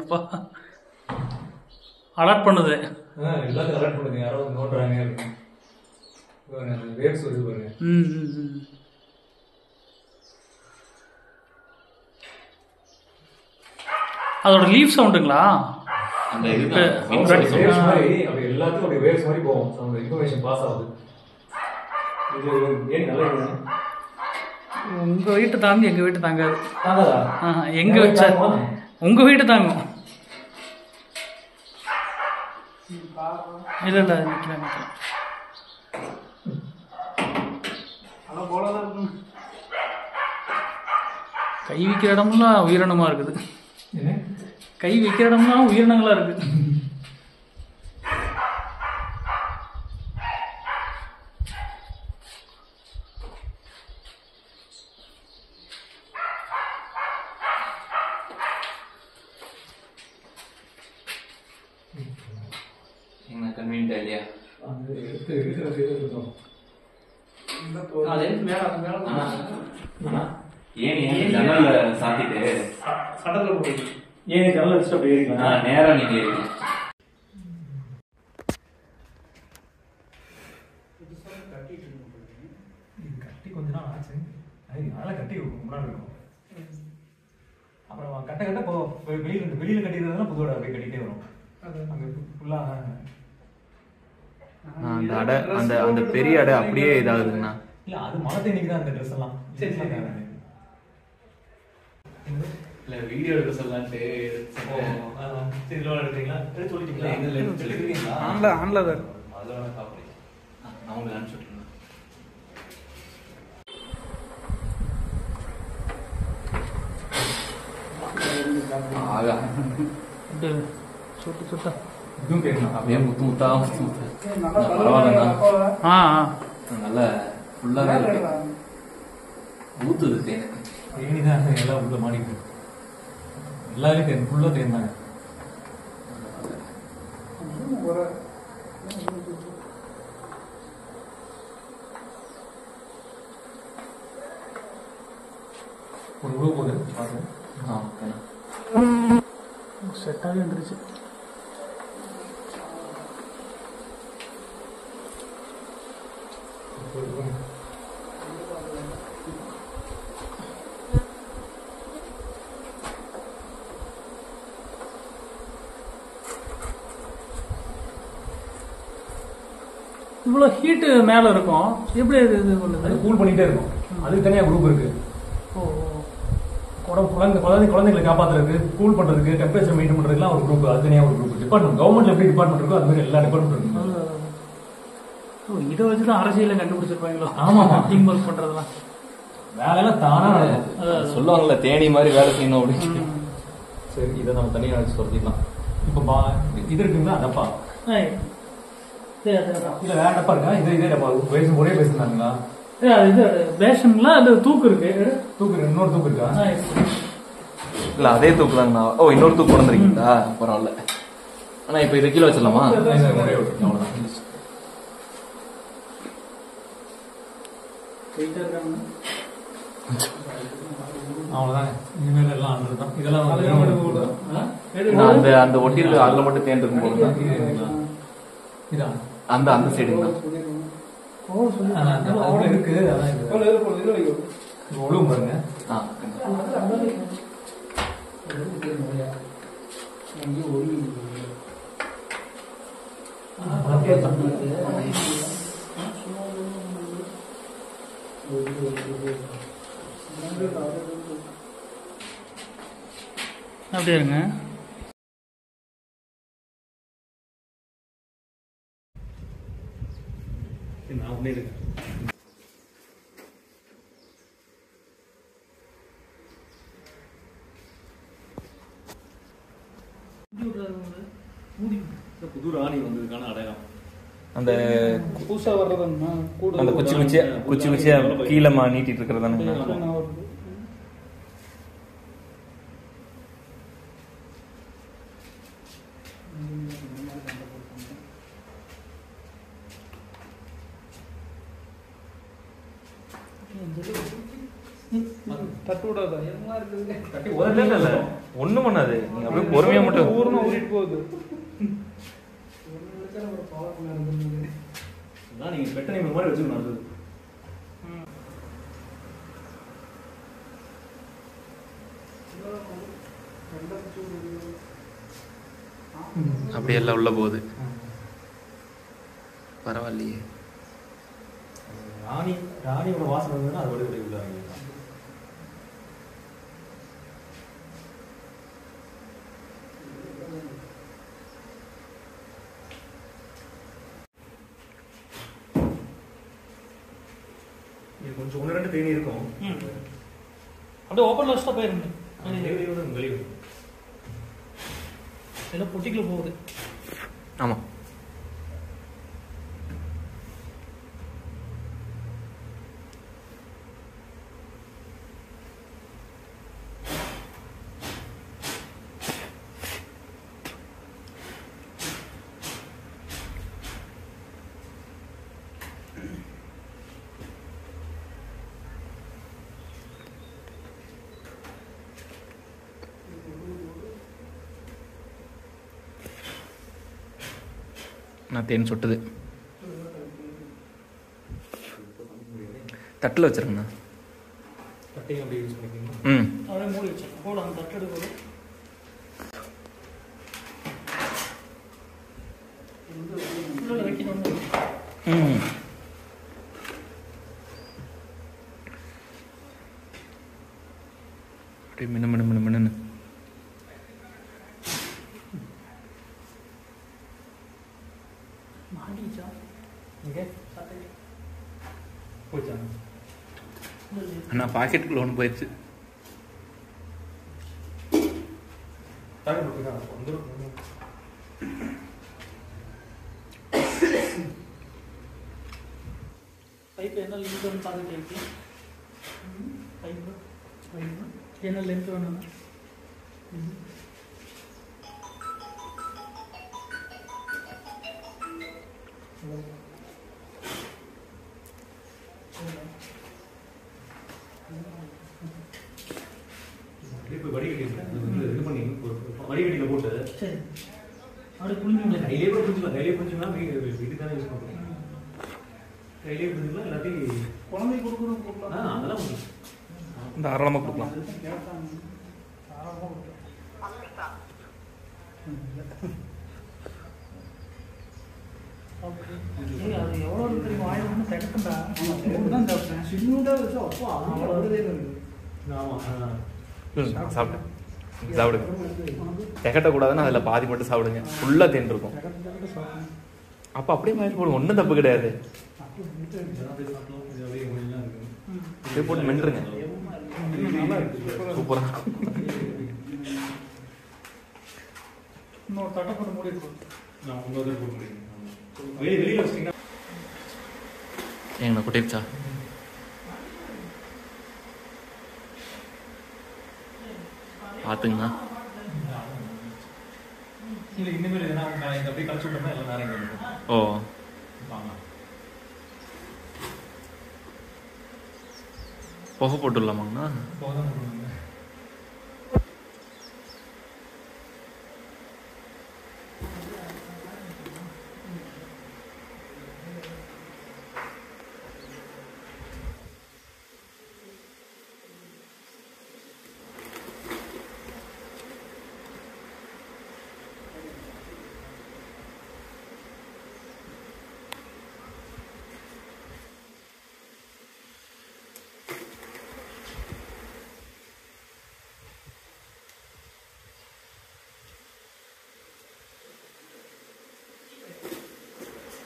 எப்பா அலர்ட் பண்ணுது. எல்லாத்தையும் அலர்ட் பண்ணுது. யாரோ நோட்டுறாங்க. வேவ்ஸ் வருது பாருங்க. அதோட லீஃப் சவுண்டுங்களா? அந்த இது வேவ்ஸ் மாதிரி அப்படி எல்லாத்துக்கும் அப்படி வேவ்ஸ் மாதிரி போகும். அந்த இன்ஃபர்மேஷன் பாஸ் ஆகுது. இது ஏன் நல்லா இருக்கு. உங்க வீட்டு தாங்க எங்க வீட்டு தாங்காது. தாங்காதா? எங்க வச்சா உங்க வீட்டு தாங்கும். இல்ல இல்ல நிக்கலாம் நிக்கலாம். கை வைக்கிற இடம்லாம் உயிரினமா இருக்குது. கை வைக்கிற இடம்லாம் உயிரினங்களா இருக்கு. என்ன கன்வீனியன்ட் ஐடியா. அந்த எடுத்து ஏன் ஜன்னல்ல சாத்திட்டு சட்டத்துல போட்டு ஏன் ஜன்னல் வச்சுட்டு அப்படி ஏறிக்கலாம். நேரா நீங்க ஏறிக்கலாம். கட்டி கொஞ்ச நாள் ஆச்சு. அதெல்லாம் கட்டி முன்னாடி இருக்கும். அப்புறம் கட்ட கட்ட வெளியில கட்டிடுறதுனா புதுவோட அப்படியே கட்டிட்டே வரும். அங்க ஃபுல்லா அந்த அடை அந்த அந்த பெரிய அடை அப்படியே இதாகுதுங்கண்ணா. இல்ல அது மழை தண்ணிக்கு தான் அந்த ட்ரெஸ் எல்லாம். சரி இல்ல வீடியோ எடுக்க சொல்லலான்ட்டு சரி லோன் எடுத்தீங்களா? எடுத்து சொல்லிட்டீங்களா? ஆன்ல தான் அதோட காப்பி அவங்க அனுப்பிச்சுட்ருங்க. ஆகா சுட்டு சுட்டா இதுவும் கேட்கணும். அப்படியே முத்து முத்தா பரவாயில்லண்ணா. நல்ல ஃபுல்லாவே இருக்கு. ஊத்துது தேன். தேனிதான் எல்லாம் உள்ள மாடிக்கு. எல்லாரும் தேன் ஃபுல்லா தேன் தாங்க. ஒரு உழவு போகுது பாருங்க. செட்டாகவே வந்துருச்சு. இவ்வளோ ஹீட்டு மேலே இருக்கும். எப்படி இது பண்ணுது? கூல் பண்ணிட்டே இருக்கும். அதுக்கு தனியாக குரூப் இருக்கு. குழந்தைகளை காப்பாற்றுறதுக்கு, கூல் பண்ணுறதுக்கு, டெம்பரேச்சர் மெயின்டைன் பண்ணுறதுக்குலாம் ஒரு குரூப். அது தனியாக ஒரு குரூப். டிபார்ட்மெண்ட் கவர்மெண்ட்ல எப்படி டிபார்ட்மெண்ட் இருக்கோ அது மாதிரி எல்லா டிபார்ட்மெண்ட் இருக்கு. இதை வச்சுதான் அரசியல கண்டுபிடிச்சிருப்பாங்களோ. ஆமா டீம் ஒர்க் பண்றதுலாம் வேலையெல்லாம் தானா நடக்கும். சொல்லுவாங்கல்ல தேனி மாதிரி வேலை செய்யணும் அப்படின்னு. சரி இதை நம்ம தனியாக வச்சு சொல்லிக்கலாம். இப்போ இது இருக்குங்களா டப்பா? இல்ல வேற டப்பா இருக்கா? இதே டப்பா ஒரே பேசுனாங்களா? இது பேஷன்ல அது தூக்கு இருக்கு. தூக்கு இன்னொரு தூக்கு இருக்கா? இல்ல அதே தூக்கு தாங்கண்ணா. ஓ இன்னொரு தூக்கு கொண்டு வந்துருக்கீங்களா? பரவாயில்ல. ஆனா இப்ப இதை கீழே வச்சிடலாமா? அவ்வளவுதான். அவ்வளவுதான். இனிமேல் எல்லாம் அன்றதுதான். இதெல்லாம் அந்த அந்த ஒட்டியில் அதுல மட்டும் தேன் இருக்கும் போது அந்த அந்த சைடுங்களா இருக்கு. ஒழுங்கு பாருங்க. அப்படியே இருங்க. நான் ஒண்ணே இருக்கேன். புது ராணி வந்ததுக்கான அடையாளம். அந்த புதுசா வர்றதுன்னா அந்த குச்சி குச்சியா கீழே நீட்டிட்டு இருக்கிறதானுங்க. தட்டு விடாதா என்ன இருக்குது தட்டி இல்ல இல்ல இல்ல ஒண்ணும் பண்ணாது. நீங்க அப்படியே பொறுமையா மட்டும் ஊர்னா ஊறிட்டு போகுது. அதான் நீங்க பெட்ட நேம் மாதிரி வச்சுக்கணும். அது அப்படியே எல்லாம் உள்ள போகுது. பரவாயில்லையே. ராணியோட வாசனை இருந்ததுன்னா அது வடி உள்ள கொஞ்சம் ஒன்று ரெண்டு தேனி இருக்கும். அப்படியே ஓப்பன்ல வச்சுட்டா போயிருந்தேன். வெளியே எல்லாம் பொட்டிக்குள்ள போகுது. ஆமா. நான் தேன் சொட்டுது. தட்டில் வச்சிருங்கண்ணா. தட்டையும் அப்படியே யூஸ் பண்ணிக்கணும். அப்படியே மூடி வச்சிருக்கேன். போட அந்த தட்டு எடுக்கணும். உள்ள வைக்கணும். அப்படியே மின்னு மின்னு மின்னு மின்னு. மாட்டிச்சா இங்கே போச்சா? அண்ணா பாக்கெட்டுக்குள்ள ஒன்று போயிடுச்சு. தடை கொடுத்தா வந்துடும். பைப் என்ன லென்த் வேணும் பார்த்துட்டு பைப்பு என்ன லென்த் வேணும்னா வடிகட்டில போட்டு சரி அப்படி புரிஞ்சுங்க. கையிலே கூட புரிஞ்சுக்கலாம். கையிலே புரிஞ்சுக்கலாம். வீட்டுக்கு தானே யூஸ் பண்ணுறோம். கையிலே புரிஞ்சுக்கலாம். எல்லாத்தையும் குழந்தை கொடுக்கணும். அதெல்லாம் இந்த தாராளமாக கொடுக்கலாம். அது எவ்வளோ தெரியும் வாயில திறக்கண்டா சின்னூண்டா வச்சு அப்போ அவ்வளோ சாப்பிட்டு சாப்பிடுங்க. திகட்டக்கூடாதுன்னு அதில் பாதி மட்டும் சாப்பிடுங்க. ஃபுல்லாக தேன் இருக்கும். அப்போ அப்படியே வாயில் போடுங்க. ஒன்றும் தப்பு கிடையாது. அப்படியே போட்டு மென்றுங்க. சூப்பராக இருக்கும். இன்னொரு தட்டை போட்டு மூடி இருக்கும். வெளியில வச்சிட்டீங்கன்னா ஏங்கண்ணா கொட்டிருச்சா? பார்த்துங்கண்ணா. இல்லை இனிமேல் எதனா இந்த அப்படியே கழிச்சு விட்டோம்னா எல்லாம் நேரம் இருக்கும். ஓ புகை போட்டுடலாமாங்கண்ணா? போதான்